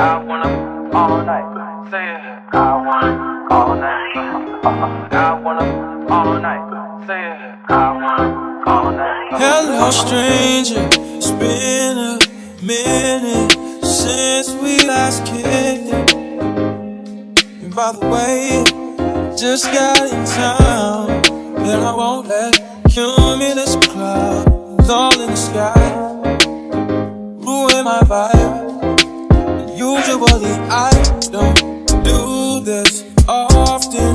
I wanna all night. Say it. I wanna all night. I wanna all night. Say it. I wanna all night. Hello, stranger. It's been a minute since we last kicked it. And by the way, just got in town, and I won't let cumulus clouds all in the sky ruin my vibe. Usually I don't do this often,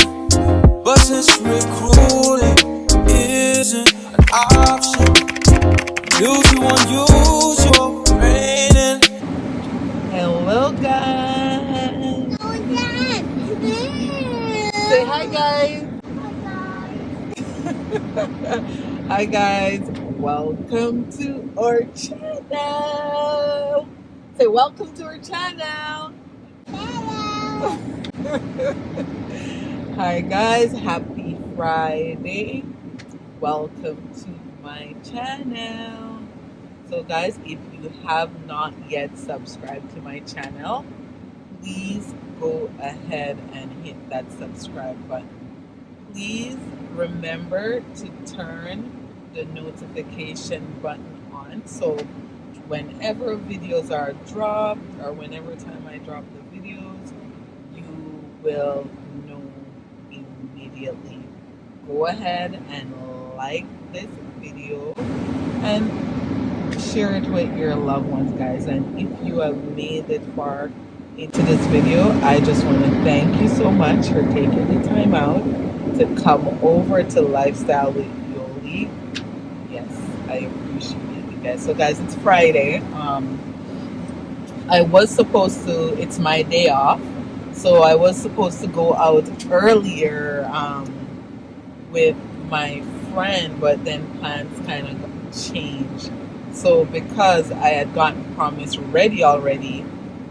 but since recruiting isn't an option, due to unusual raining. Hello guys. Say hi guys. Hi guys. Welcome to our channel. Say welcome to our channel. Hello. Hi guys. Happy Friday. Welcome to my channel. So guys, if you have not yet subscribed to my channel, please go ahead and hit that subscribe button. Please remember to turn the notification button on, so whenever videos are dropped or whenever time I drop the videos, you will know immediately. Go ahead and like this video and share it with your loved ones, guys. And if you have made it far into this video, I just want to thank you so much for taking the time out to come over to Lifestyle with Yoli. Yes, I appreciate you guys. So guys, it's Friday. I was supposed to, it's my day off, so I was supposed to go out earlier with my friend, but then plans kind of changed. So because I had gotten promise ready already,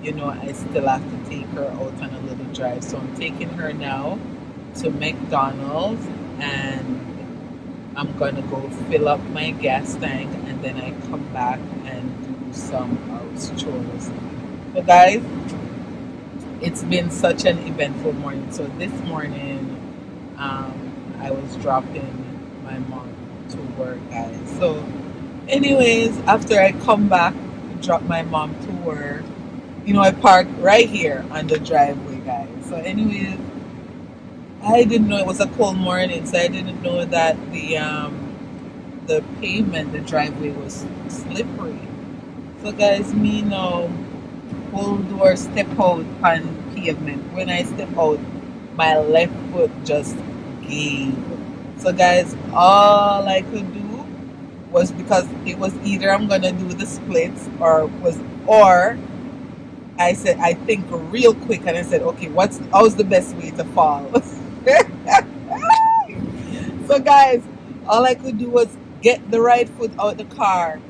you know, I still have to take her out on a little drive. So I'm taking her now to McDonald's, and I'm gonna go fill up my gas tank, and then I come back and do some house chores. So guys, it's been such an eventful morning. So this morning, I was dropping my mom to work, guys. So anyways, after I come back, drop my mom to work, you know, I park right here on the driveway, guys. So anyways, I didn't know it was a cold morning, so I didn't know that the pavement, the driveway was slippery. So guys, me now full door step out on pavement. When I step out, my left foot just gave. So guys, all I could do was, because it was either I'm gonna do the splits or I said, I think real quick, and I said, okay, how's the best way to fall? So guys, all I could do was get the right foot out the car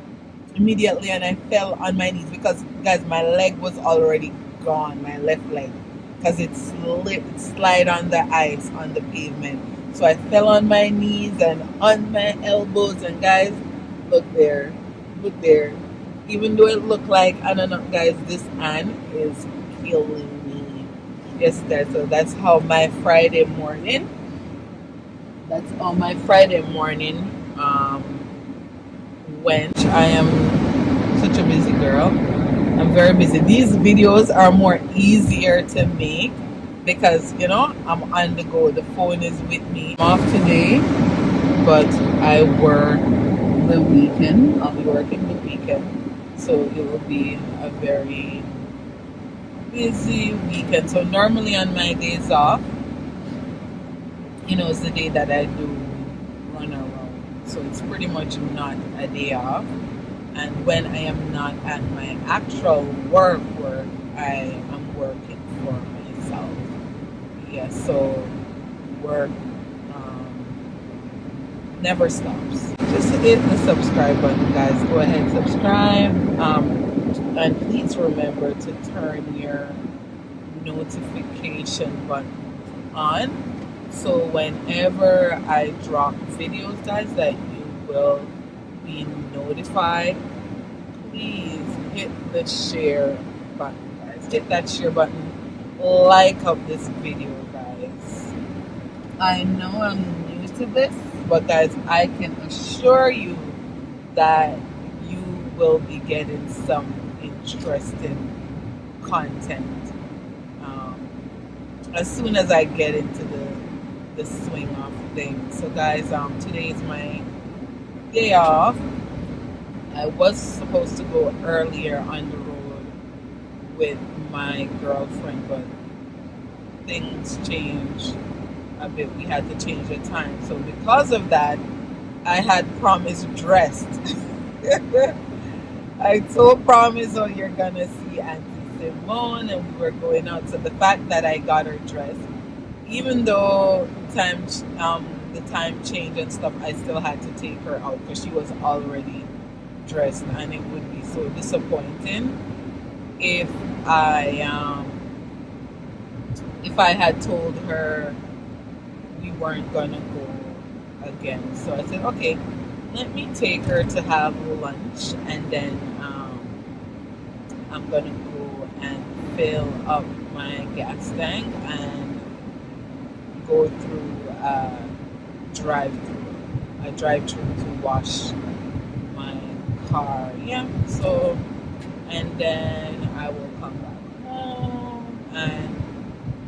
immediately, and I fell on my knees because, guys, my leg was already gone, my left leg, because it slid on the ice on the pavement. So I fell on my knees and on my elbows, and guys, look there. Even though it looked like, I don't know, guys, this hand is killing me. Yes, guys, so that's how my Friday morning went. I am such a busy girl. I'm very busy. These videos are more easier to make because, you know, I'm on the go. The phone is with me. I'm off today, but I work the weekend. I'll be working the weekend. So it will be a very busy weekend. So normally on my days off, you know, it's the day that I do run around. So it's pretty much not a day off. And when I am not at my actual work, I am working for myself. Yeah, so work never stops. Just hit the subscribe button, guys. Go ahead and subscribe. And please remember to turn your notification button on, so whenever I drop videos, guys, that you will be notified. Please hit the share button, guys. hit that share button, like up this video, guys. I know I'm new to this, but guys, I can assure you that you will be getting some interesting content as soon as I get into the swing of things. So guys, today is my day off. I was supposed to go earlier on the road with my girlfriend, but things changed a bit. We had to change the time. So because of that, I had promised dressed. I told Promise, oh, you're gonna see Auntie Simone, and we were going out. So the fact that I got her dressed, even though the time change and stuff, I still had to take her out because she was already dressed, and it would be so disappointing if I had told her we weren't gonna go again. So I said, okay, let me take her to have lunch, and then I'm gonna go and fill up my gas tank and go through a drive-through to wash my car. Yeah. So, and then I will come back home and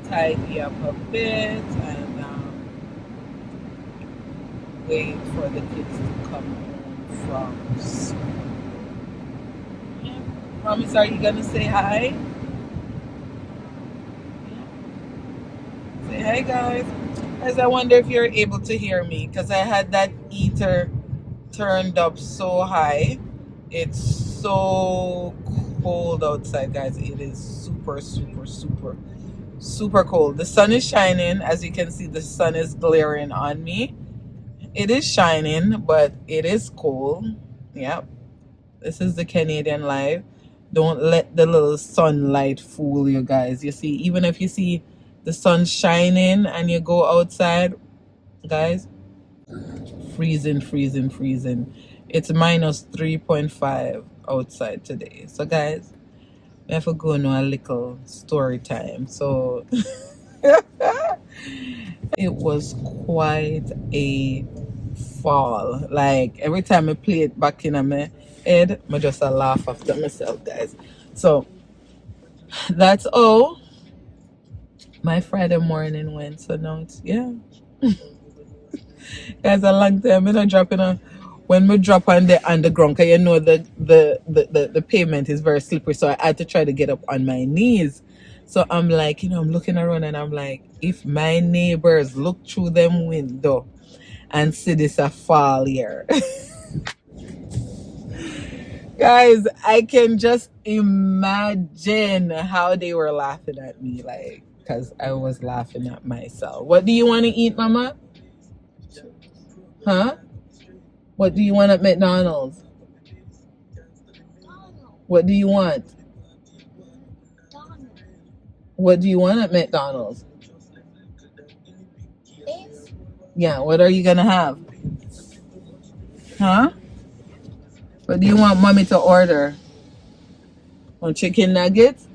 tidy up a bit and wait for the kids to come home from school. Yeah. Promise, are you gonna say hi? Yeah. Say hi, guys. Guys, I wonder if you're able to hear me because I had that heater turned up so high. It's so cold outside, guys. It is super, super, super, super cold. The sun is shining. As you can see, the sun is glaring on me. It is shining, but it is cold. Yep. This is the Canadian life. Don't let the little sunlight fool you, guys. You see, even if you see the sun shining and you go outside, guys, freezing, freezing, freezing. It's minus 3.5 outside today. So, guys, we have to go on a little story time. So, it was quite a fall. Like, every time I play it back in my head, I just laugh after myself, guys. So, that's all my Friday morning went. So now it's, yeah. Guys, a long time I dropping a when we drop on the ground, because you know the pavement is very slippery, so I had to try to get up on my knees. So I'm like, I'm looking around and I'm like, if my neighbors look through them window and see this a fall here. Guys, I can just imagine how they were laughing at me, like, because I was laughing at myself. What do you want to eat, Mama? Huh? What do you want at McDonald's? What do you want? What do you want at McDonald's? Yeah, what are you gonna have? Huh? What do you want Mommy to order? Want chicken nuggets?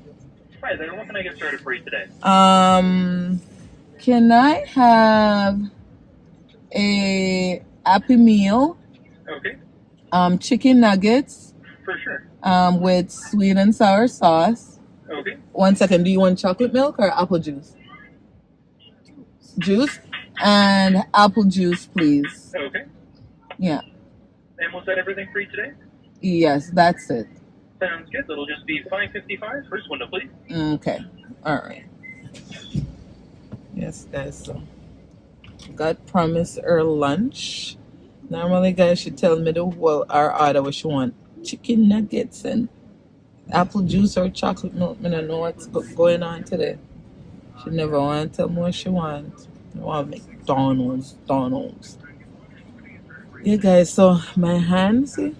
Hi there, what can I get started for you today? Can I have a Happy Meal? Okay, Chicken nuggets. for sure. With sweet and sour sauce. Okay. 1 second. Do you want chocolate milk or apple juice? Juice? And apple juice, please. Okay. Yeah. And was that everything for you today? Yes, that's it. Sounds good. That'll just be $5.55. First window, please. Okay. All right. Yes, guys. So, God promised her lunch. Normally, guys, she tell me our order what she want. Chicken nuggets and apple juice or chocolate milk. I don't know what's going on today. She never want to tell me what she wants. I want McDonald's. Yeah, guys, so my hands, see,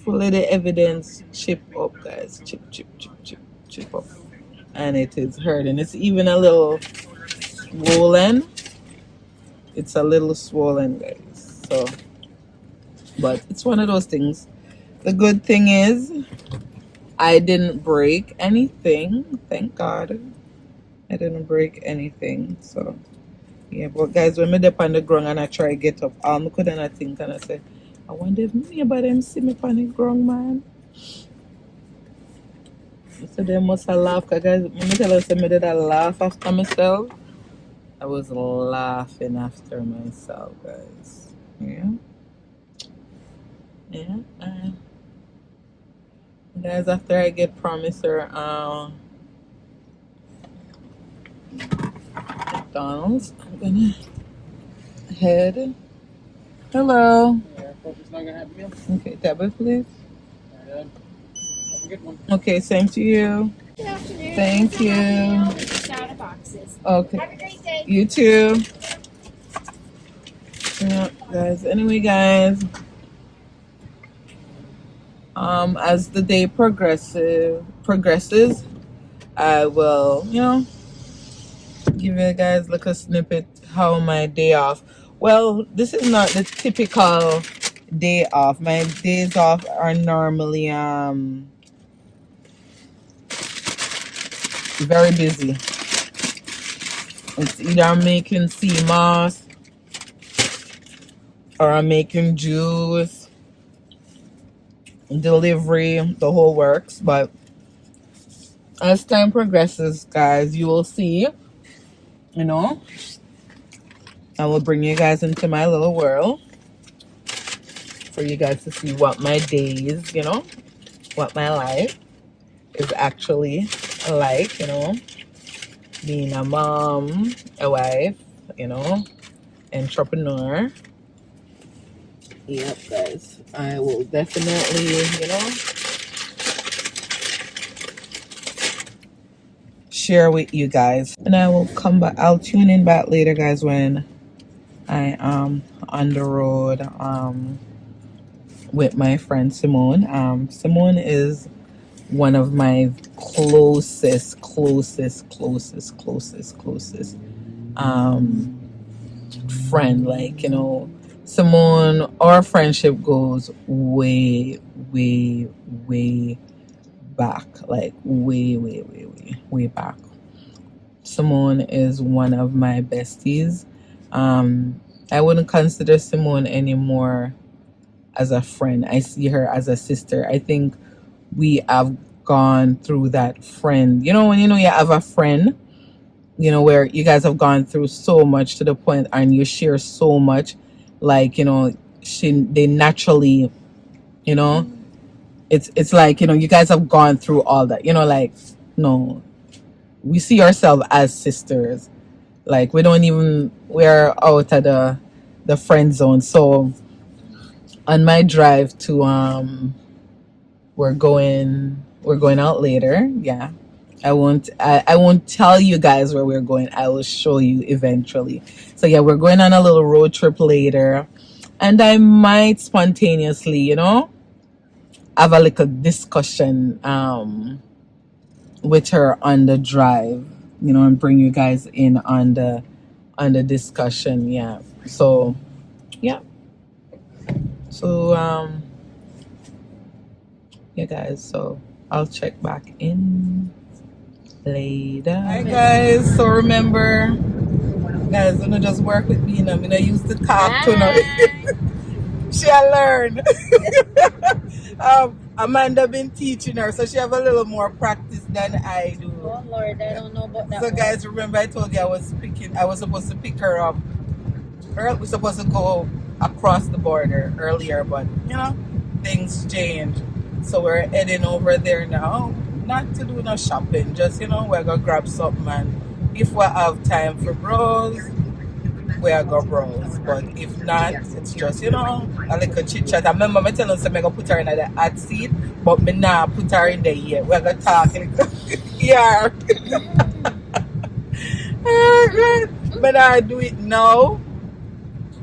full of the evidence chip up, guys. Chip up. And it is hurting. It's even a little swollen. It's a little swollen, guys. So, but it's one of those things. The good thing is, I didn't break anything. Thank God. I didn't break anything. So, yeah. But guys, when me dip on the ground and I try to get up, all I couldn't think and I say, I wonder if anybody them see me on the ground, man. So they must have laughed. Cause guys, when me tell us me did I laugh after myself. I was laughing after myself, guys. Yeah. Yeah. Guys, after I get promiser McDonald's, I'm gonna head. Hello. Okay, tablet, please. Okay, same to you. Good afternoon. Thank you. Just out of boxes. Okay. Have a great day. You too. Yeah, guys. Anyway, guys. As the day progresses, I will, give you guys like a snippet how my day off. Well, this is not the typical day off. My days off are normally very busy. It's either I'm making sea moss or I'm making juice, delivery, the whole works. But as time progresses, guys, you will see, I will bring you guys into my little world for you guys to see what my days, what my life is actually like, being a mom, a wife, entrepreneur. Yep, guys. I will definitely, share with you guys. And I will come back. I'll tune in back later, guys, when I am on the road with my friend Simone. Simone is one of my closest friend. Like, Simone, our friendship goes way back. Like way back. Simone is one of my besties. I wouldn't consider Simone anymore as a friend. I see her as a sister. I think we have gone through that friend. When you have a friend, where you guys have gone through so much to the point and you share so much, like, they naturally, it's like, you guys have gone through all that, like, no, we see ourselves as sisters. Like, we're out of the friend zone. So on my drive to we're going out later. Yeah. I won't tell you guys where we're going. I will show you eventually. So yeah, we're going on a little road trip later. And I might spontaneously, have a little discussion with her on the drive, and bring you guys in on the discussion. Yeah. So yeah. So yeah, guys, so I'll check back in later. Hi guys, so remember, guys, don't just work with me, I used to talk to her. She learned. Amanda been teaching her, so she have a little more practice than I do. Oh Lord, I don't know about that. So guys, remember I told you I was supposed to pick her up. We're supposed to go across the border earlier, but things change. So we're heading over there now. Not to do no shopping, just we're gonna grab something, and if we have time for browse, we're gonna browse. But if not, it's just a little chit chat. I remember me telling her I'm gonna put her in the hot seat, but me not put her in there yet. We're gonna talk yeah. But I do it now.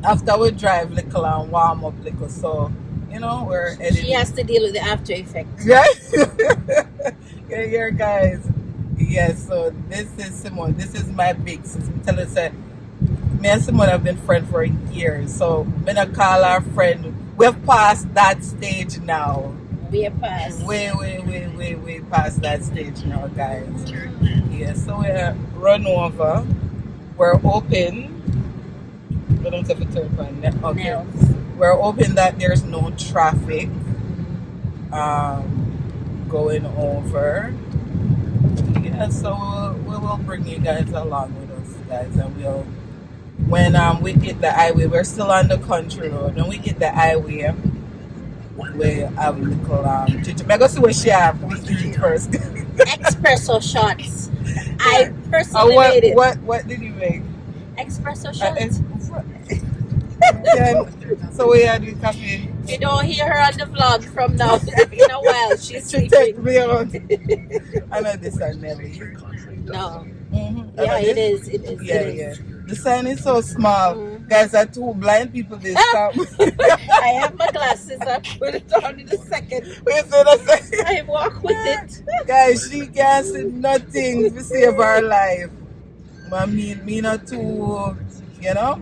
After we drive little and warm up little, so we're heading. She has to deal with the after effects. Yeah. Yeah, guys. Yes, so this is Simone. This is my big sis. Tell her say, me and Simone have been friends for years. So I'm gonna call our friend. We've passed that stage now. We are past. Way past that stage now, guys. Yeah, so we're run over. We're open. I don't have to turn on. Okay. Now. We're hoping that there's no traffic going over. Yeah, so we will bring you guys along with us, guys, and we'll when we hit the highway. We're still on the country road. When we hit the highway, we have a little chitchat. I go see what she have. We eat it first. Espresso shots. I personally made it. What did you make? Espresso shots. So we had the coffee. You don't hear her on the vlog from now in a while. She's She take sleeping. me out. I know this is Nelly. No. Mm-hmm. Yeah, it is. It is. Yeah, it is. yeah. The sign is so small. Guys, are two blind people this time. I have my glasses. I put it on in a second. I walk with it. Guys, she can't see nothing to save her life. But me not too, you know?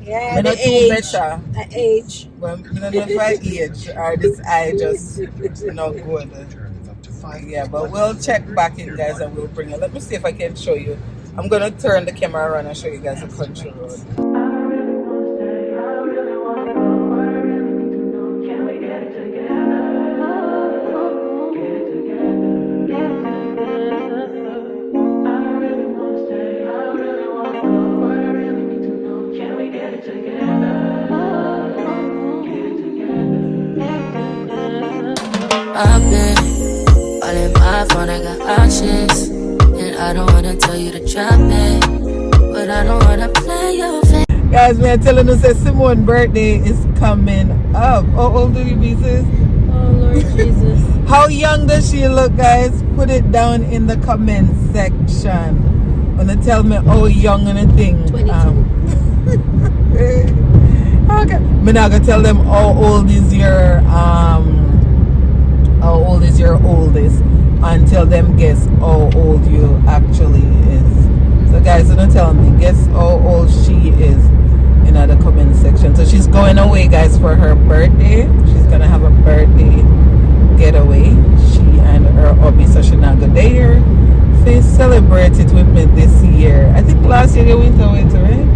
Yeah, Me the not too age. better. The age. But me not know if I age or this eye just not good. Yeah, but we'll check back in, guys, and we'll bring it. Let me see if I can show you. I'm gonna turn the camera around and show you guys the country road. I've been all in my phone, I got options. And I don't wanna tell you to drop it, but I don't wanna play your face. Guys, we are telling us that Simone's birthday is coming up. How old do you be, sis? Oh, Lord Jesus. How young does she look, guys? Put it down in the comment section. Wanna tell me how young and a thing. 22. Okay. I'm not gonna tell them how old is your oldest until them guess how old you actually is. So guys, don't tell me, guess how old she is in the comment section. So she's going away, guys, for her birthday. She's gonna have a birthday getaway. She and her hubby, so she's not go there. They celebrate it with me this year. I think last year you went away too, right?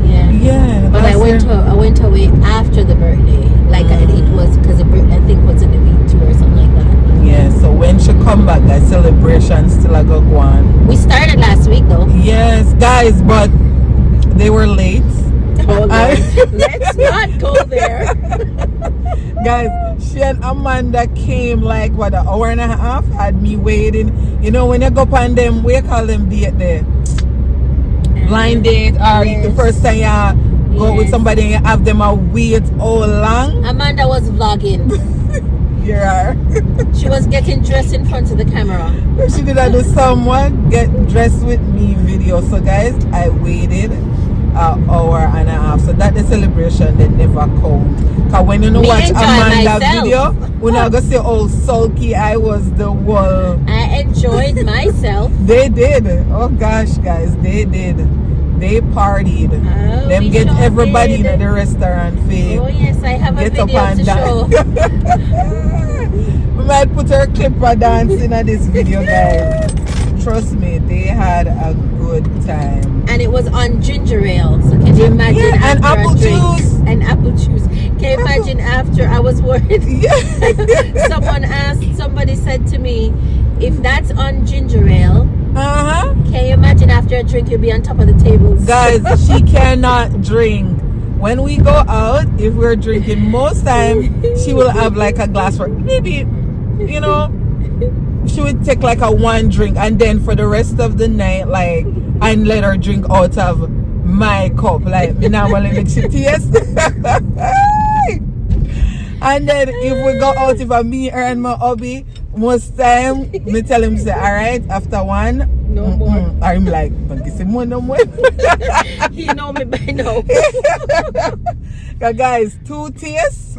Yeah. Yeah. But I went away after the birthday. Like it was because the birthday I think was in the week 2 or something like that. Yeah, so when she come back, guys, celebration still a go on. We started last week though. Yes, guys, but they were late. Oh, let's not go there. Guys, she and Amanda came like what, an hour and a half, had me waiting. You know, when you go on them, we call them date there. Blind date, or Yes. the first time you go with somebody and you have them a wait all long. Amanda was vlogging. Yeah. She was getting dressed in front of the camera. She did do someone get dressed with me video. So guys, I waited an hour and a half. So that the celebration they never count. Cause when you know watch Amanda's video, when I go see how sulky I was the whole. I enjoyed myself. They did. Oh gosh, guys, they did. They partied. Oh, Them we get sure everybody did. in the restaurant fee. Oh yes, I have a Get up video and to show. We might put her clip for dancing at this video, guys. Trust me, they had a good time. And it was on ginger ale. So can you imagine? Yeah, and after apple a drink, juice. And apple juice. Can you imagine after I was worried? Yeah. Somebody said to me, if that's on ginger ale, Uh-huh. can you imagine after a drink you'll be on top of the tables? Guys, she cannot drink. When we go out, if we're drinking, most time she will have like a glass for maybe, you know, she would take like a one drink, and then for the rest of the night, like, and let her drink out of my cup. Like, me now want to make she taste. And then if we go out, if I me, her and my hubby, most time, me tell him, say, all right, after one, No more. I'm like, don't give more, no more. He know me by now. Guys, 2 tastes,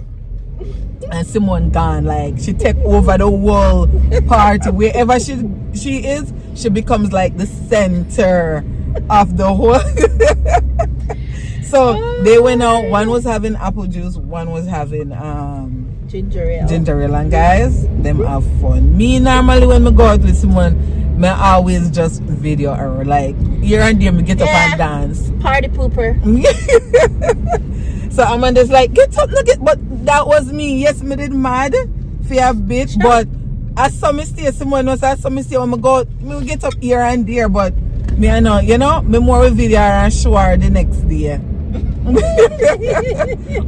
and Simone gone. Like, she take over the whole party. Wherever she is, she becomes like the center of the whole. So they went out. One was having apple juice. One was having Ginger ale. Ginger ale, and guys, them have fun. Me normally when me go out with Simone, me always just video her. Like here and there, me get up and dance. Party pooper. So Amanda's like, get up, no get. But that was me. Yes, me did mad for a bit, but I saw me stay. Simone knows I saw me stay when me go out. Me will get up here and there, but me I know, you know, me more with video her and show her the next day.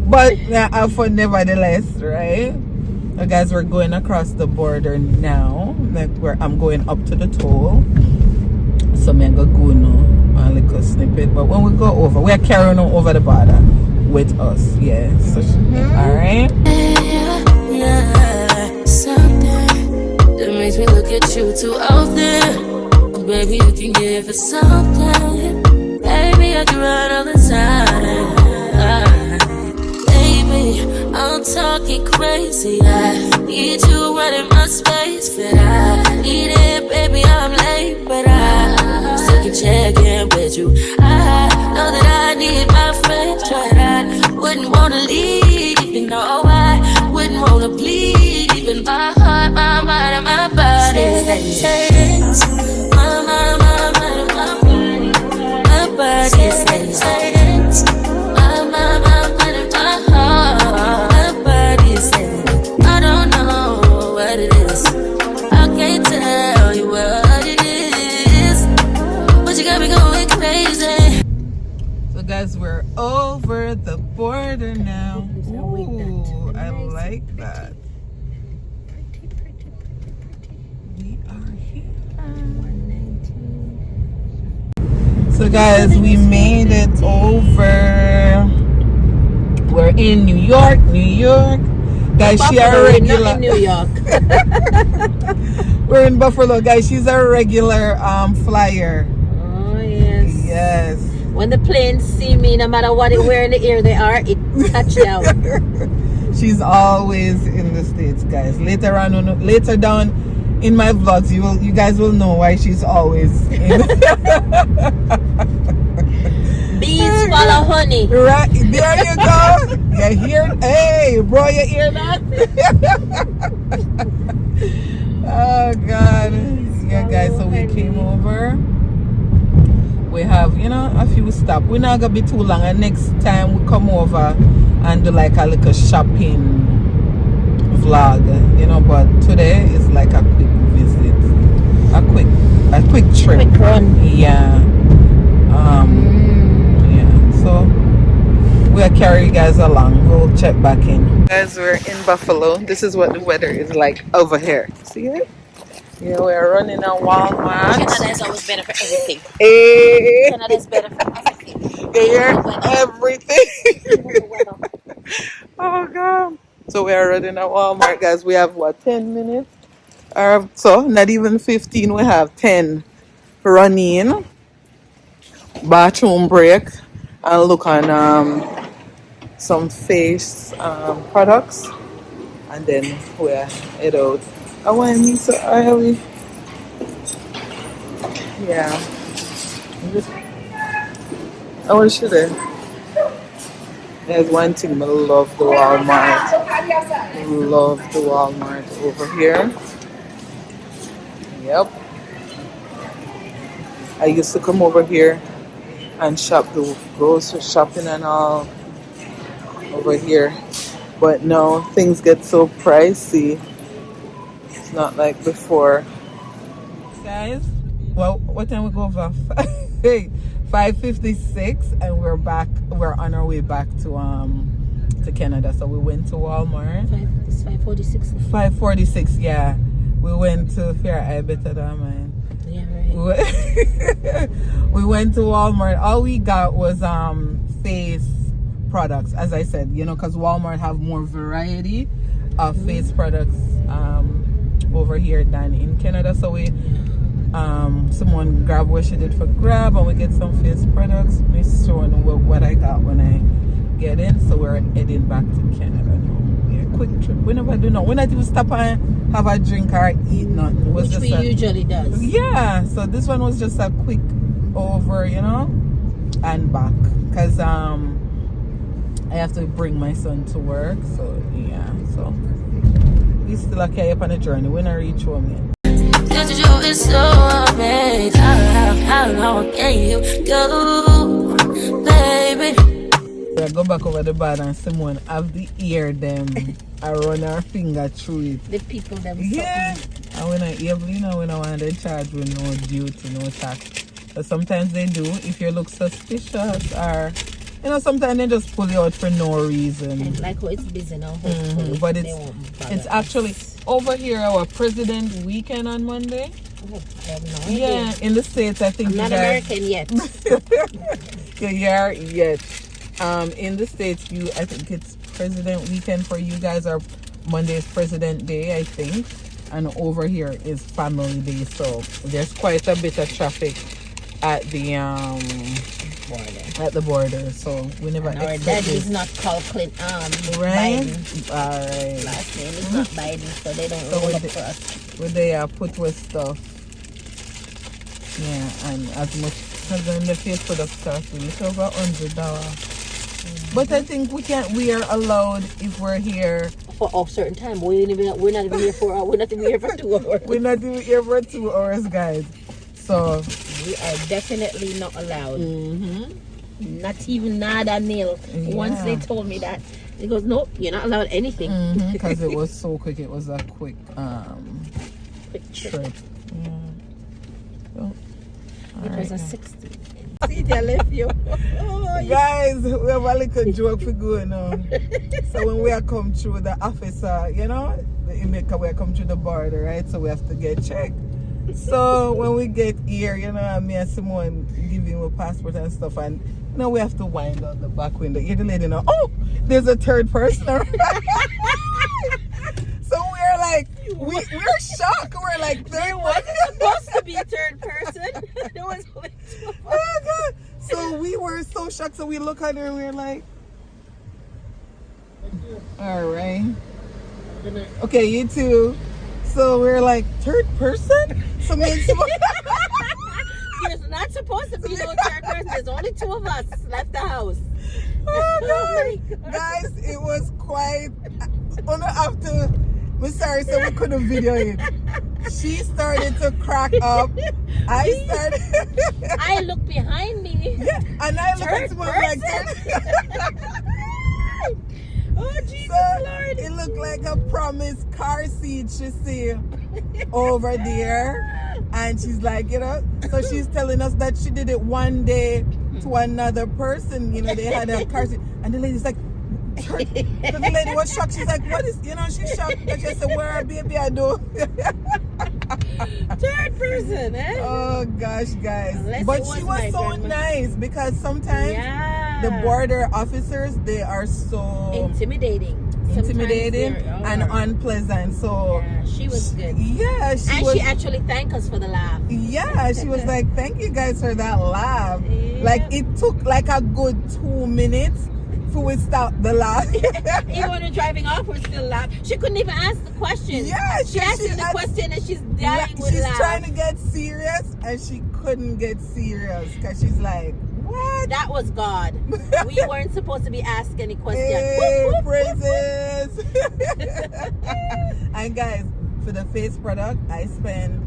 But yeah, have fun nevertheless, right? Guys, we're going across the border now. Like I'm going up to the toll. So me go now a little snippet. But when we go over, we are carrying on over the border with us. Yeah. So alright. Yeah, something that makes me look at you too often. Baby, you can give it something. Baby, I can run all the time. Baby, I'm talking crazy. I need you running my space, but I need it, baby. I'm late, but I still can check in with you. I know that I need my friends, but I wouldn't wanna leave. You know I wouldn't wanna bleed. Even my heart, my mind, and my body. My body says my mind and my heart. My body says I don't know what it is. I can't tell you what it is, but you got me going crazy. So guys, we're over the border now. Ooh, I like that. We are here. So guys, we made it over. We're in New York. Guys, she are a regular. Not in New York. We're in Buffalo, guys. She's a regular flyer. Oh yes. Yes. When the planes see me, no matter where in the air they are, it touchdown. She's always in the States, guys. Later down in my vlogs, you guys will know why she's always in. Bees follow honey. Right, there you go. You hear? Hey, bro, you hear that? Oh God. Yeah, guys. So we came over. We have, a few stops. We're not gonna be too long. And next time we come over and do like a little shopping vlog, But today is like a quick visit, a quick trip. Quick run. Yeah. Yeah. So we'll carry you guys along. We'll check back in. Guys, we're in Buffalo. This is what the weather is like over here. See it? Yeah, we're running on Walmart. Canada is always better for everything. Hey. Canada is better for everything. Here, everything. Oh God. So we are running at Walmart, guys. We have 10 minutes? Or so, not even 15. We have 10 running. Bathroom break. And look on some face products. And then we're head out. Oh, I mean so early. Yeah. What should I? There's one thing I love the Walmart. Love the Walmart over here. Yep. I used to come over here and shop, the grocery shopping and all over here. But now things get so pricey. It's not like before. Guys, well, what time we go over? Hey. 5:56 and we're on our way back to Canada. So we went to Walmart. It's 5:46. 5:46, yeah. We went to Fair I better than mine. Yeah, right. We went to Walmart. All we got was face products, as I said, because Walmart have more variety of face products over here than in Canada. So we someone grab what she did for grab and we get some face products. Me showing what I got when I get in. So we're heading back to Canada now. Yeah, quick trip. We never do we not even stop and have a drink or eat nothing. It was Which just we usually does. Yeah, so this one was just a quick over, and back. Because I I have to bring my son to work. So yeah, so we still okay up on the journey. When I reach home yet. Cause you is so amazing. How long can you go, baby? I go back over the bar and Simone have the ear them. I run her finger through it. The people them. Yeah. And when I able, you know, when I want to charge with no duty, no tax. But sometimes they do if you look suspicious, or you know, sometimes they just pull you out for no reason. And like how it's busy now. But it's actually over here our President weekend on Monday. Oh, I have no idea. Yeah, in the States I think I'm not American yet. Yeah, yet. In the States I think it's President weekend for you guys, or Monday is President Day, I think. And over here is Family Day, so there's quite a bit of traffic at the border. So we never And our daddy is not called Clint right? Biden. Alright. Last name is not Biden, so they don't So roll up for us. Where they put with stuff. Yeah, and as much as in the face product stuff, we look over $100. But I think we are allowed if we're here For a certain time. We're not even here for we're not even here for 2 hours. we're not even here for 2 hours, guys. So We are definitely not allowed. Not even nada nil. Yeah. Once they told me that, he goes, "Nope, you're not allowed anything." because it was so quick, it was a quick Quick trip. Yeah. So, It was a alright. 60. See, I left you. Guys, we have a little joke for going on. So when we are come through the officer, you know, the Jamaica, we are come through the border, right? So we have to get checked. So when we get here, you know, me and Simone give him a passport and stuff, and you know, we have to wind out the back window. Hear the lady know, oh, there's a third person. So we're like, we're shocked. We're like, There wasn't supposed to be a third person. There was only two of us. Oh God. So we were so shocked. So we look at her and we're like, all right. Okay, you too. So we're like, third person? So me and Simone- There's not supposed to be no third person. There's only 2 of us left the house. Oh, my God. God. Guys, it was quite after we're sorry, so we couldn't video it. She started to crack up. I started I look behind me. yeah, and I looked at Third someone like Oh, Jesus so Lord. it looked like a promised car seat she see over there. And she's like, you know, so she's telling us that she did it one day to another person, you know, they had a car seat. And the lady's like, so the lady was shocked. She's like, what is, you know, she's shocked. And she said, where baby I do? Third person, eh? Oh gosh, guys. Unless But it was she my was so grandma. nice because sometimes Yeah. the border officers, they are so Intimidating. intimidating Sometimes and they are. unpleasant. So Yeah, she was good. yeah, And she actually thanked us for the laugh. yeah, she was like, thank you guys for that laugh. Yeah. Like it took like a good 2 minutes before we stopped the laugh. Even when we're driving off, we're still laughing. She couldn't even ask the question. Yeah, she asked she him the asked- question and she's Yeah, dying with she's laugh. trying to get serious and she couldn't get serious because she's like, what? That was God. We weren't supposed to be asked any questions. Hey, Whoop, whoop, whoop, praises. And guys, for the face product, I spent,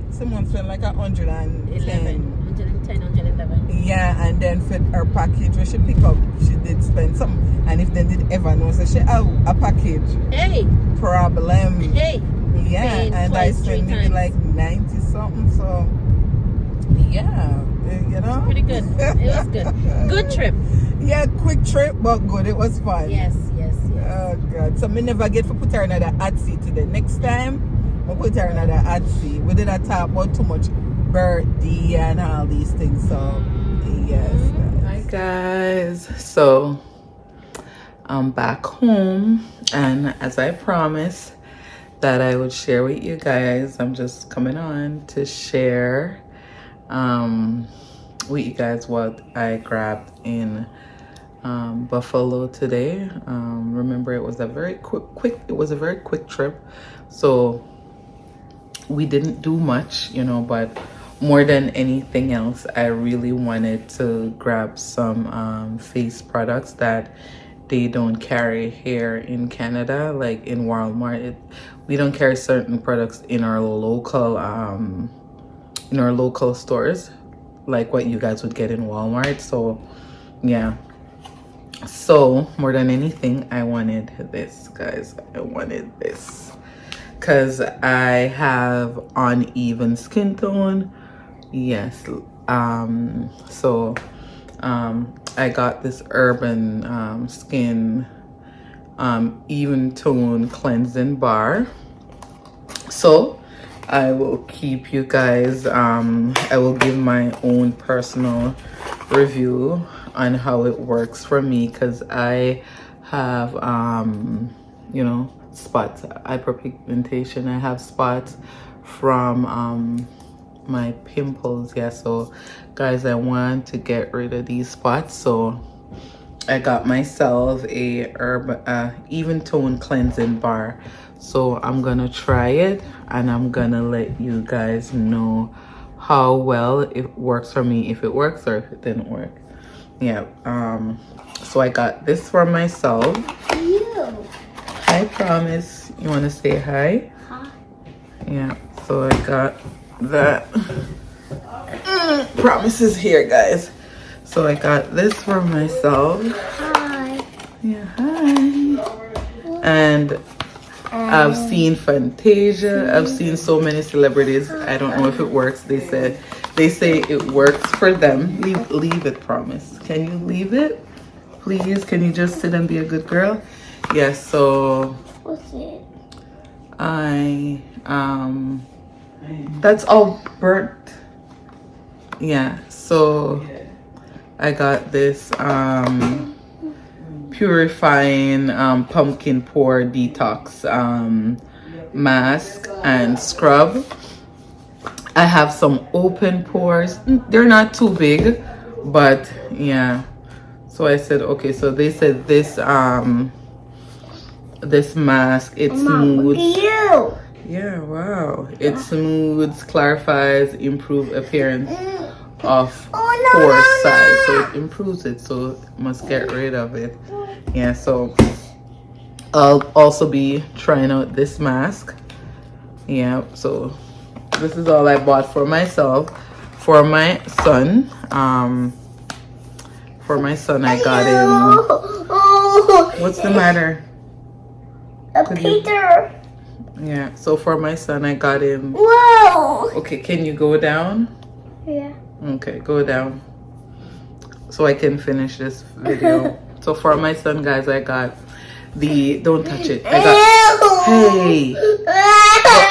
someone spent like 110. 110, 111. Yeah, and then for her package where she pick up, she did spend something. And if they did ever know, so she a package Hey, problem. hey. Yeah, Paying and I twice, spent 3 maybe times. like 90 something. So yeah, you know, Pretty good. It was good. Good trip. Yeah, quick trip, but good. It was fun. Yes, yes, yes. Oh God. So me never get to put her another hot seat today. Next time, we'll put her another hot seat. We did not talk about too much birthday and all these things. So yes. Hi guys. So I'm back home, and as I promised that I would share with you guys, I'm just coming on to share with you guys what I grabbed in Buffalo today. Remember, it was a very quick trip, so we didn't do much, you know, but more than anything else, I really wanted to grab some face products that they don't carry here in Canada, like in Walmart. We don't carry certain products in our local stores, like what you guys would get in Walmart. So yeah, so more than anything, I wanted this, guys. I wanted this because I have uneven skin tone. Yes. I got this Urban Skin even tone cleansing bar. So I will keep you guys, I will give my own personal review on how it works for me, because I have you know, spots, hyperpigmentation. I have spots from my pimples. Yeah, so guys, I want to get rid of these spots, so I got myself a even tone cleansing bar. So I'm gonna try it and I'm gonna let you guys know how well it works for me, if it works or if it didn't work. Yeah, so I got this for myself. Hi, Promise. You want to say hi? Hi. Yeah, so I got that. Promise is here, guys. So I got this for myself. Hi. Yeah, hi. And I've seen Fantasia. I've seen so many celebrities. I don't know if it works. They say it works for them. Leave it, Promise. Can you leave it? Please, can you just sit and be a good girl? Yes, so What's it? that's all burnt. Yeah, so I got this purifying pumpkin pore detox mask and scrub. I have some open pores. They're not too big, but yeah. So I said, okay, so they said this this mask, it smooths. Look at Yeah, wow. It smooths, clarifies, improves appearance of pore size. So it improves it, so must get rid of it. Yeah, so I'll also be trying out this mask. Yeah, so this is all I bought for myself. For my son, I got him. What's the matter? Peter. Yeah, so for my son, I got him. Whoa. Okay, can you go down? Yeah. Okay, go down so I can finish this video. So for my son, guys, I got the, don't touch it. I got, hey,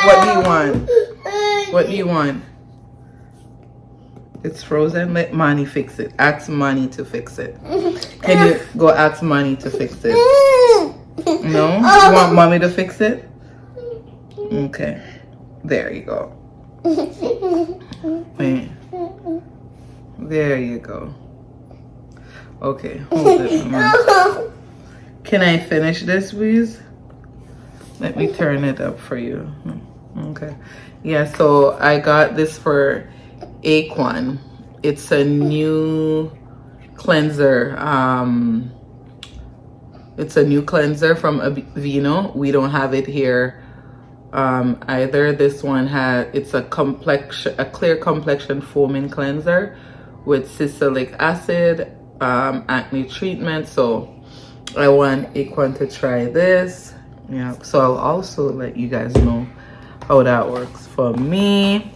what do you want? What do you want? It's frozen. Let Money fix it. Ask Money to fix it. Can you go ask Money to fix it? No? You want Mommy to fix it? Okay. There you go. Wait. There you go. Okay, hold it. Mama. Can I finish this, please? Let me turn it up for you. Okay. Yeah, so I got this for Aquan. It's a new cleanser. It's a new cleanser from Aveeno. We don't have it here either. This one it's a clear complexion foaming cleanser with salicylic acid, acne treatment. So I want Aquan to try this. Yeah, so I'll also let you guys know how that works for me.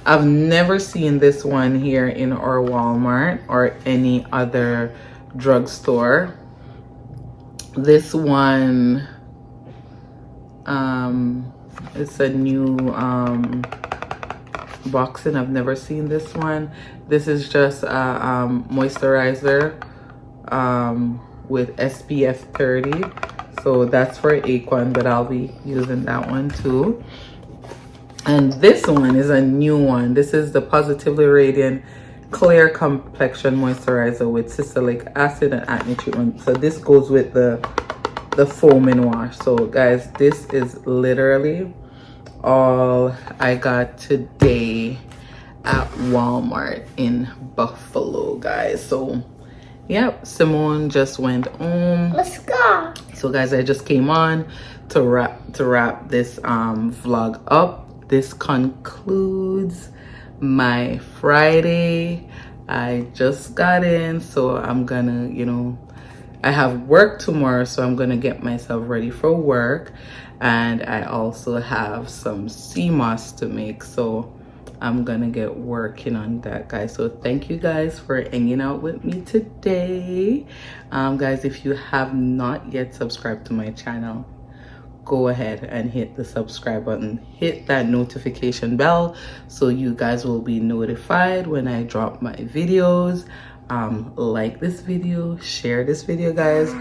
I've never seen this one here in our Walmart or any other drugstore. This one, it's a new boxing. I've never seen this one. This is just a moisturizer with SPF 30. So that's for Aquan, but I'll be using that one too. And this one is a new one. This is the Positively Radiant Clear Complexion Moisturizer with salicylic acid and acne treatment. So this goes with the foaming wash. So guys, this is literally all I got today. at Walmart in Buffalo, guys. So yep, Simone just went home. Let's go. So guys, I just came on to wrap this vlog up. This concludes my Friday. I just got in, so I'm gonna, you know, I have work tomorrow, so I'm gonna get myself ready for work. And I also have some CMOS to make, so I'm gonna get working on that, guys. So thank you guys for hanging out with me today. Guys, if you have not yet subscribed to my channel, go ahead and hit the subscribe button, hit that notification bell so you guys will be notified when I drop my videos. Like this video, share this video, guys,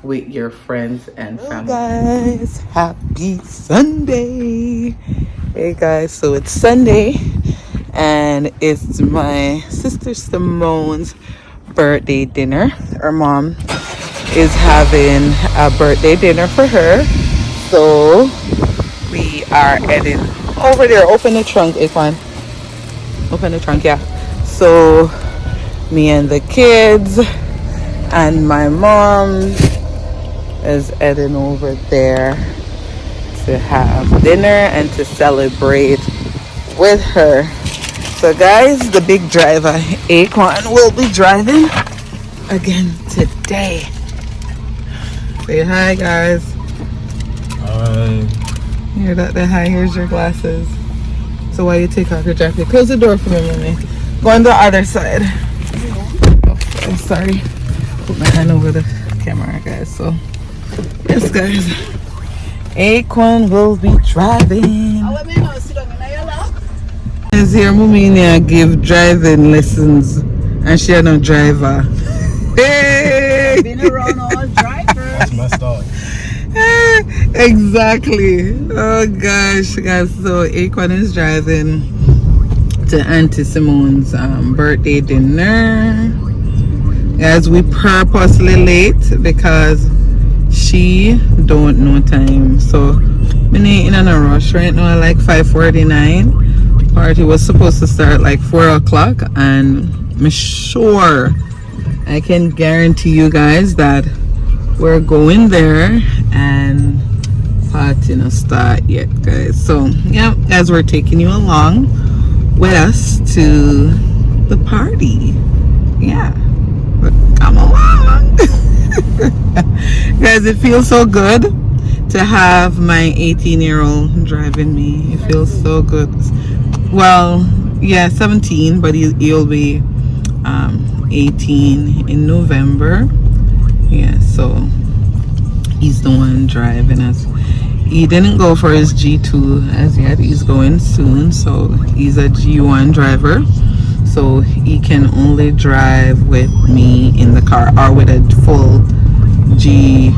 with your friends and family. Hey guys, happy Sunday. Hey guys, so it's Sunday and it's my sister Simone's birthday dinner. Her mom is having a birthday dinner for her, so we are heading over there. Open the trunk, Akon. Open the trunk, yeah. So me and the kids and my mom is heading over there to have dinner and to celebrate with her. So guys, the big driver Akon will be driving again today. Say hi, guys. Hi. Hear that? Hi. Here's your glasses. So while you take off your jacket, close the door for me, mommy. Go on the other side. Oh, sorry. Put my hand over the camera, guys. So yes, guys, Akon will be driving. Is here, mommy give driving lessons, and she no driver. Hey! Been around all drivers. That's messed up. Exactly. Oh gosh, guys. So Akon is driving to Auntie Simone's birthday dinner. As we purposely late because she don't know time. So we ain't in a rush right now. Like 5:49. Party was supposed to start like 4 o'clock, and I'm sure I can guarantee you guys that we're going there and party not start yet, guys. So yeah, as we're taking you along with us to the party. Yeah, but come along. Guys, it feels so good to have my 18-year-old driving me. It feels so good. Well, yeah, 17, but he'll be 18 in November. Yeah, so he's the one driving us. He didn't go for his G2 as yet. He's going soon, so he's a G1 driver. So he can only drive with me in the car or with a full G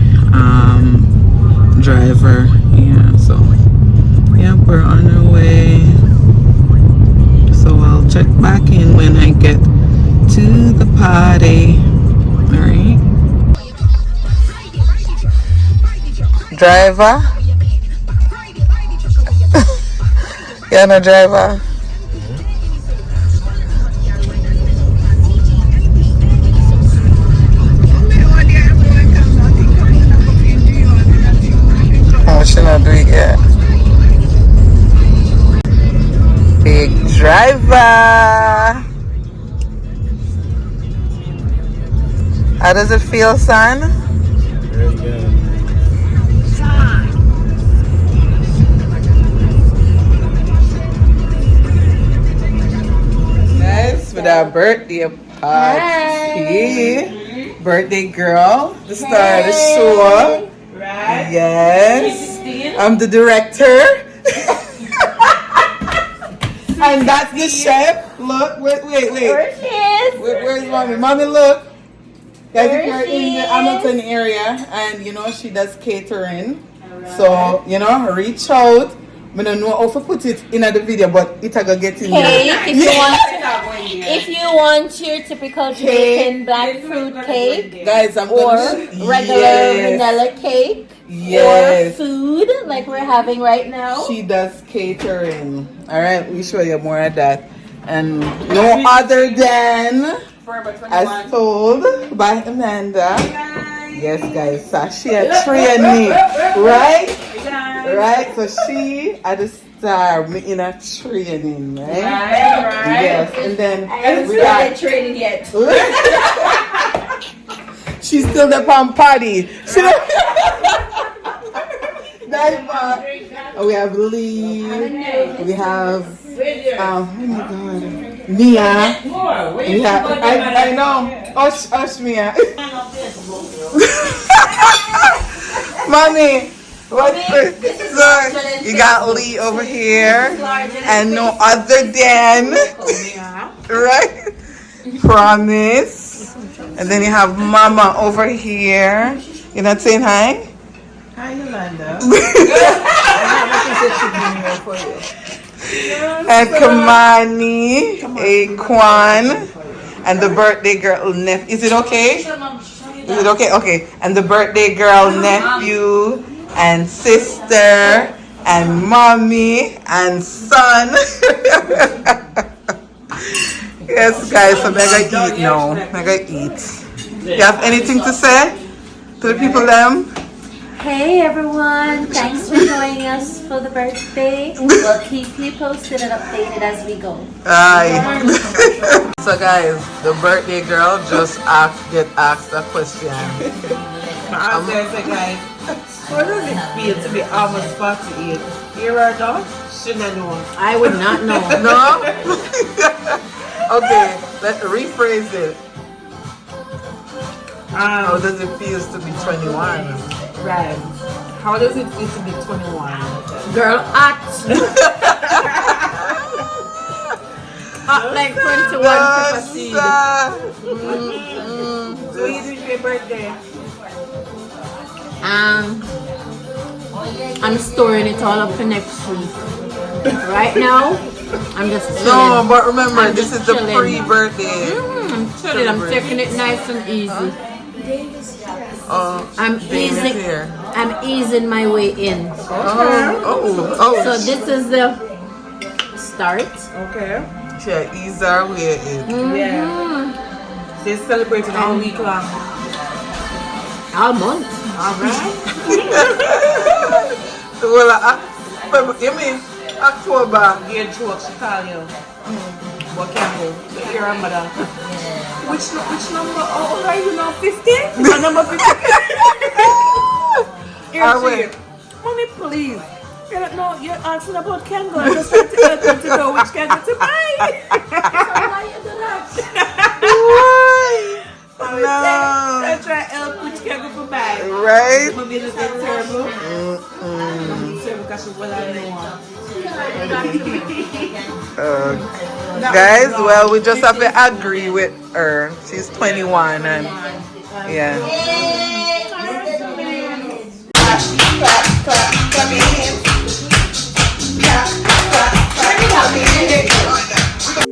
driver. Yeah, so yeah, we're on our way. So I'll check back in when I get to the party. All right. Driver? You're no driver? Oh, she not do it yet. Big driver. How does it feel, son? Very good. Guys, with our birthday party. Birthday girl, the star of the show. Right? Yes. I'm the director. And that's the chef. Look, wait. There she is. Where's mommy? Mommy, look. Guys, if you're in the Hamilton area and you know she does catering, so you know, reach out. I don't know how to put it in the video, but it's gonna get in there. If you want your typical Jamaican black fruit cake, Guys, I'm or gonna regular vanilla cake, or food like we're having right now. She does catering. All right, we show you more of that. And no other than, as told by Amanda. Yes, guys, Sashi a training, right? Right, so she at the start in a training, right? Yes, and then I haven't started training yet. she's still the pump party. We have Lee, we have oh my god, Mia, we have I know, Ush Mia. Mommy, what? So you got Lee over here, and no other than, right? Promise. And then you have Mama over here. You're not saying hi? Hi, Yolanda. And Kamani, Aquan, and the birthday girl nephew. Is it okay? Is it okay? Okay. And the birthday girl nephew and sister and mommy and son. Yes, guys. So mega eat now. Mega eat. You have anything to say to the people, them? Hey everyone, thanks for joining us for the birthday. We'll keep you posted and updated as we go. Aye. So guys, the birthday girl just get asked a question. My answer is, guys, how does it feel to be almost 48? Here I go. Shouldn't I know? I would not know. No? Okay, let's rephrase it. How does it feel to be 21? Right. How does it feel to be 21? Girl, act. Act like 21 to proceed. So you doing your birthday? I'm storing it all up for next week. Right now, I'm just chilling. No, but remember, I'm this just is the chilling. pre-birthday. I'm chilling. I'm taking it nice and easy. I'm easing my way in. Oh. So this is the start. Okay. Yeah, ease our way in. Yeah. They're celebrating all week long. All month. Alright. Well, you mean October? Dear George, she call you. What Campbell? You're a mother. Which number? How old are you now? 50? Number 50. Mommy, please. You're asking about candle. I'm just trying to help you to know which candle to buy. Why you do that? No. I'm trying to help which candle to buy. Right? Mommy is terrible. Because she's well I guys, well, we just have to agree with her. She's 21 and yeah.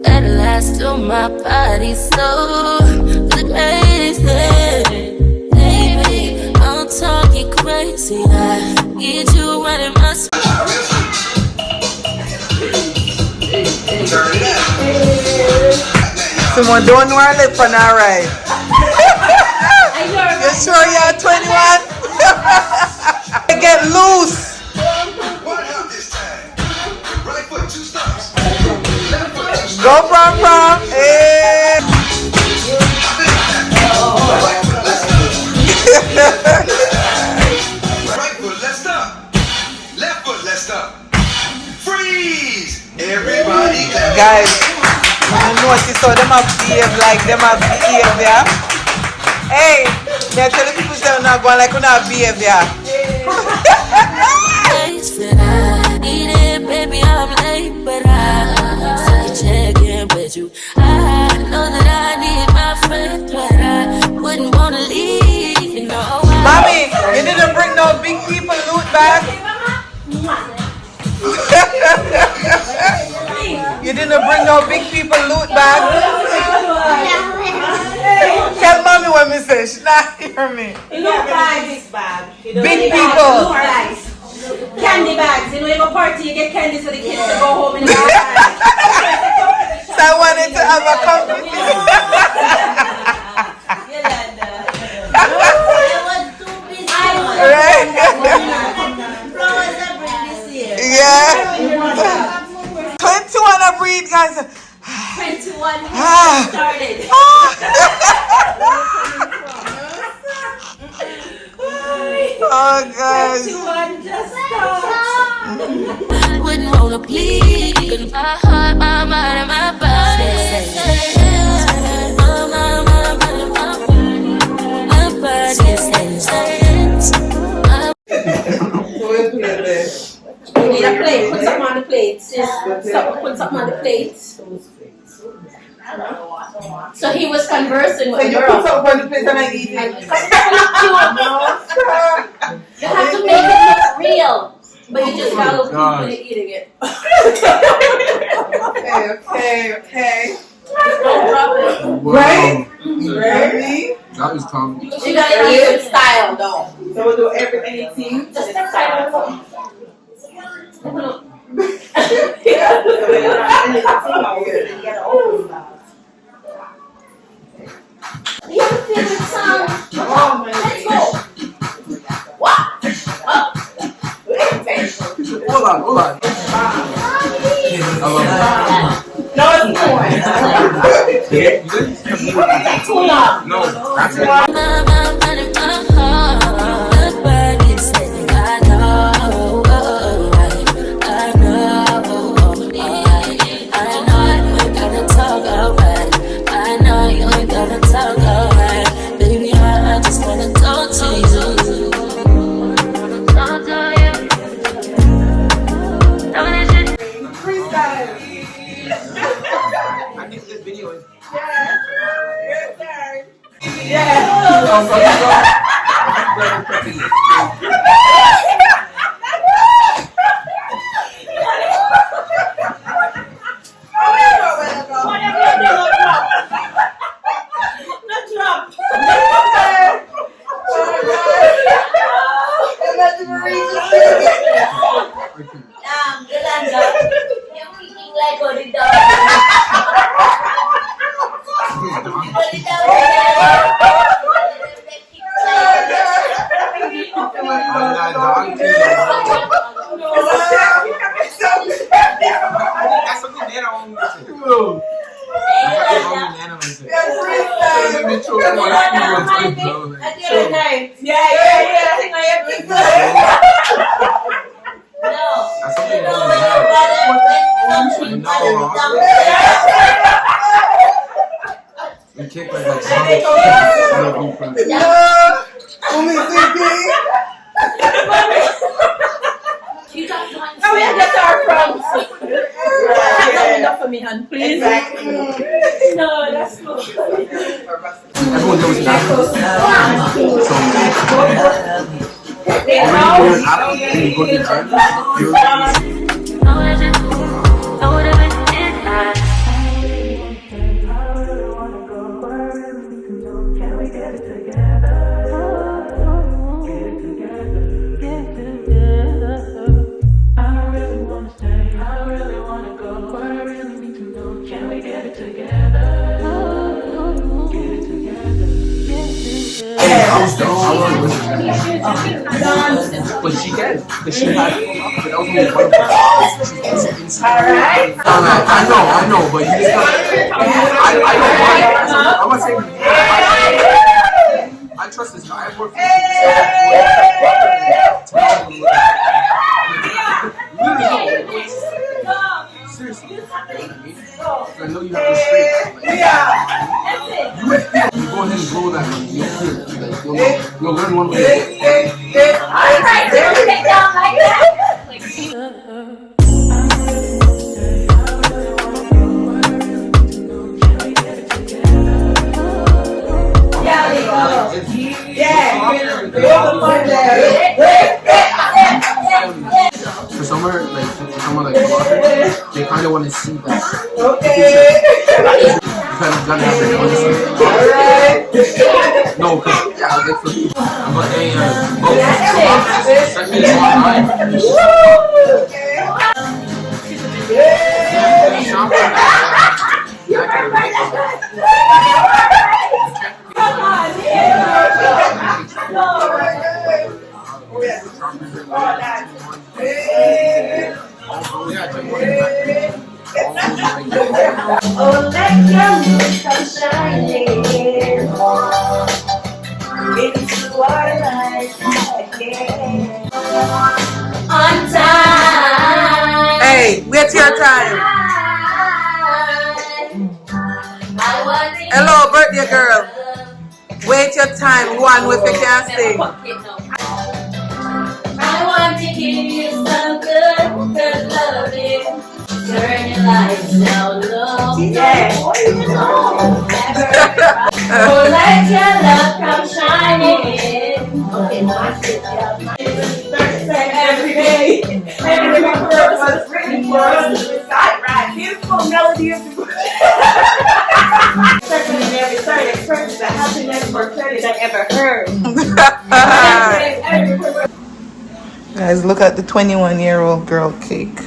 At last, till my body's so crazy. Baby, I'm talking crazy. I need you right in my space. Simone, don't know her lip on her right. You sure you're 21? Get loose. Go prom. Hey. Right foot, let's stop. Left foot, let's stop. Freeze! Everybody clap. Guys, you notice how them have behave like them have behavior? Hey, they're telling people they're not going like you have behavior. Baby, I'm late, but I still check in with you. I know that I need my friend, but I wouldn't wanna leave. No, Mommy, you didn't bring no big people loot back. You didn't bring no big people loot back. Tell mommy what me say. She not hear me. Big people. Candy bags. You know, you go party, you get candy so the kids can go home in the house. I wanted to have a conversation. Right? Yeah. 21 a breed, guys. 21 has started. Oh, guys. 21 just started. Wouldn't wanna bleed my heart, my mind, and my body. My body says You need a plate. Put something on the plate. Put something on the plate. So he was conversing with the girl. Put something on the plate and I eat it. You have to make it look real. But you just gotta look when you're eating it. Okay. Don't drop it. Right? Ready? That was tough. You gotta eat with style though. So we'll do everything 18. Just style. You have a favorite song? Let's go. What? Hold on. No, it's more. Too long. No, that's it. my mind, and my heart. My body says I know. I know you ain't gotta talk alright. I know you ain't gotta talk alright. Baby, I just wanna talk to you. Talk to you. Freestyle. I think this video is. That's something Nana won't listen to. You kick like that. Only thinking. Now we have our friends. That's enough for me, hon. Please. No, that's not. Everyone knows that. But she can, because she had, but that was only one person. Alright. I know, but you just got, I don't want it. I'm not saying, I trust this guy. I've worked for him. Seriously. I know you have restraint. You go ahead and blow that one. You'll learn one way. Alright, there we take down like that. For somewhere like Colorado, they kind of want to see that. Okay. Kind of gonna have their No, because yeah, like for people. But they second is online. Shop come shining into our lives again. On time. Hey, wait your time. Hello, birthday girl. Wait your time. One with you can sing. I want to give you some good loving. Turn your lights down low. Yeah. Oh, let your love come shining in. Okay, watch it. Every day. Every word was written for us to recite, right? Beautiful melody of the Second in every third expresses the happiness or credit I ever heard. Guys, look at the 21-year-old girl cake.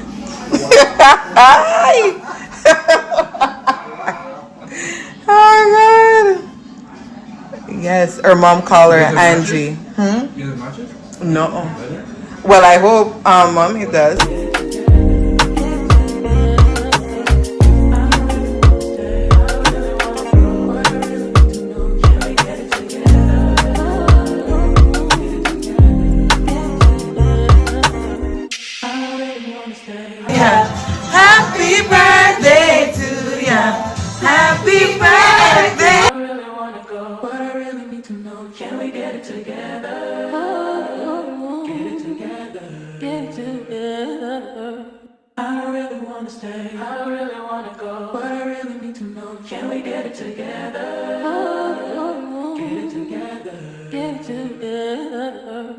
Oh God. Yes, her mom called her Angie. No. Well, I hope mommy does. Happy birthday to ya. Happy birthday. I really wanna go, but I really need to know. Can we get it together? Get it together. Get it together. I really wanna stay. I really wanna go, but I really need to know. Can we get it together? Get it together. Get it together.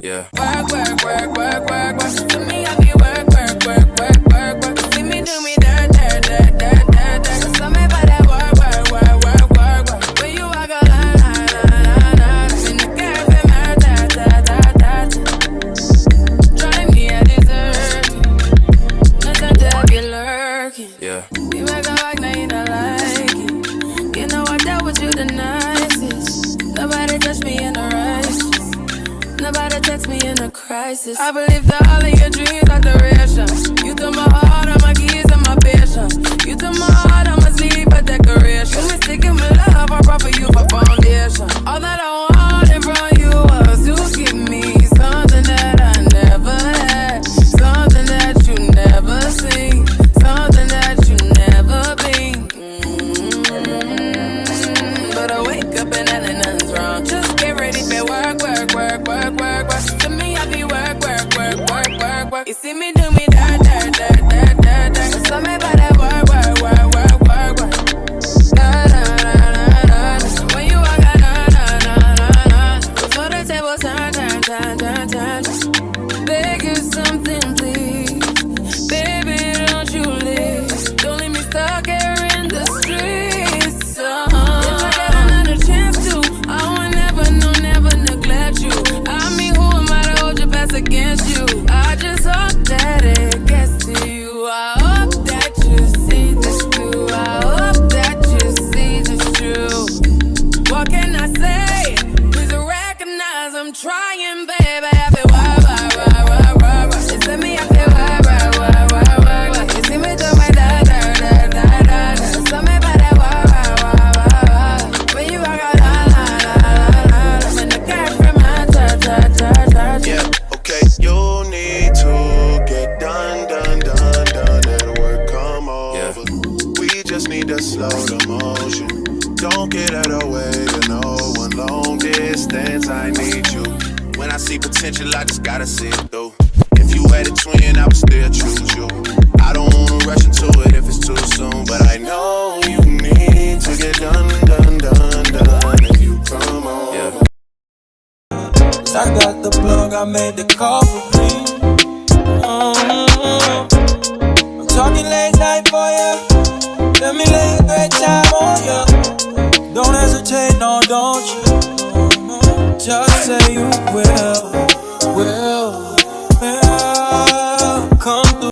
Yeah. Work, work, work, work, work, work. To me, I be work, work, work, work, work, work. See me do me dirt, dirt, dirt, dirt, dirt, dirt. So me by that work, work, work, work, work, work. When you walk a line, line, line, line, line. In the cafe, murder, da, da, da, da. Try me a dessert. Nothing to have you lurking. Yeah. You make a like, now you don't like it. You know I dealt with you the nicest. Nobody touched me in the righteous. Nobody text me in a crisis. I believe that all of your dreams are duration. You took my heart, all my keys, and my patience. You took my heart, I must leave a decoration. You mistaken my love, I brought for you for foundation. All that I wanted from you was to give me something that I never had, something that you never seen, something that you never been. But I wake up and nothing's wrong. Just get ready for work, work, work, work, work, work. To me, I be work, work, work, work, work, work. You see me do me dirt, dirt, dirt, dirt, dirt, dirt. So me by that work, work, work, work, work, work. Da, da, da, da, da, da. When you walk out, da, da, da, da, da. Before the table turn, turn, turn, turn, turn. Beg you something, please. Baby, don't you leave. Don't leave me stuck here in the streets. If I get another chance to, I will never, no, never neglect you. I mean, who am I to hold your best against you? I just hope that it gets to you. I hope that you see this too. I hope that you see this true. What can I say? Please recognize I'm trying, baby. I feel why. It's me, I feel why. You see me do my da. So me by that when you walk out, I'm in the car from my Yeah, okay. You need to get done. Let work come over. We just need to slow the motion. Don't get out of the way to no one. Long distance, I need you. When I see potential, I just gotta see it through. If you had a twin, I would still choose you. I don't wanna rush into it if it's too soon, but I know you need to get done. If you come on. Yeah. I got the plug, I made the call for me. I'm talking late night for ya. Let me lay a great time on ya. Don't hesitate, no, don't you? Just say you will.